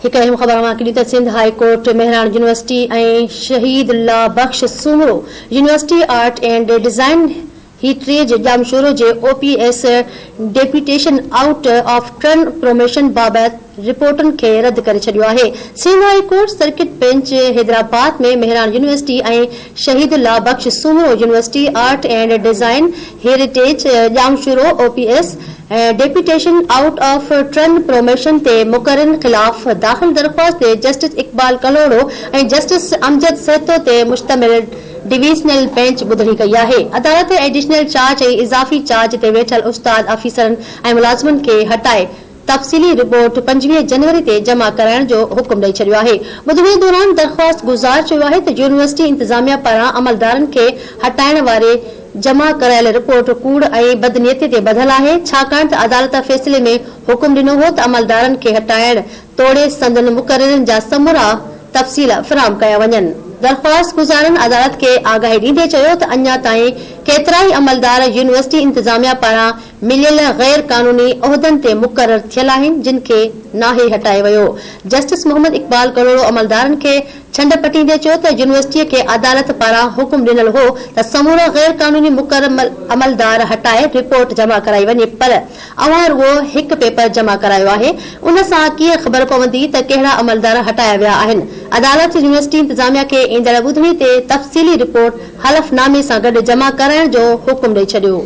एक अहम ख़बर मां Sindh high court Mehran university ऐं Shaheed Allah Bakhsh Soomro university art and design ही टे जामशोरो जे OPS deputation out of turn promotion बाबति रिपोर्टन के रद्द करे छडि॒यो आहे। Sindh high court circuit bench Hyderabad में मेहरान यूनिवर्सिटी ऐं Shaheed Allah Bakhsh Soomro university art and design heritage Jamshoro OPS deputation out of turn promotion ते मुकररनि खिलाफ़ दाख़िल दरख़्वास्त ते जस्टिस इक़बाल कलोड़ो ऐं जस्टिस अमजद सहतो ते मुश्तमिल डिवीज़नल बेंच ॿुधणी कई आहे। अदालत एडिशनल चार्ज ऐं इज़ाफ़ी चार्ज ते वेठल उस्ताद अफ़ीसरनि ऐं मुलाज़िमनि खे हटाए तफ़सीली रिपोर्ट 25 जनवरी ते जमा कराइण जो हुकुम ॾेई छडि॒यो आहे। ॿुधणी दौरान दरख़्वास्त गुज़ार चयो आहे त यूनिवर्सिटी इंतिज़ामिया पारां अमलदारनि खे हटाइण वारे जमा करायल रिपोर्ट कूड़ ऐं बदनीयती ते ॿधल आहे, छाकाणि त अदालत फ़ैसिले में हुकुम ॾिनो हो त अमलदारनि खे हटाइण तोड़े संदन मुक़ररनि जा समूरा तफ़सील फ़राहम कया वञनि। दरख़्वास्त गुज़ारनि अदालत खे आगाही ॾींदे चयो त अञा ताईं केतिराई अमलदार यूनिवर्सिटी इंतिज़ामिया पारां मिलियल गैर क़ानूनी उहिदनि ते मुक़रर थियल आहिनि, जिन खे नाहे हटायो वियो। जस्टिस मोहम्मद इक़बाल कलोड़ो अमलदारनि खे छंड पटींदे चयो त यूनिवर्सिटीअ खे अदालत पारां हुकुम ॾिनल हो त समूरा गैर क़ानूनी मुक़रर अमलदार हटाए रिपोर्ट जमा कराई वञे, पर अवां रुगो हिकु पेपर जमा करायो आहे। उन सां कीअं ख़बर पवंदी त कहिड़ा अमलदार हटाया विया आहिनि। अदालत यूनिवर्सिटी इंतिज़ामिया खे ईंदड़ ॿुधणी ते तफ़सीली रिपोर्ट हलफ़नामे सां गॾु जमा कराइण जो हुकुम ॾेई छडि॒यो।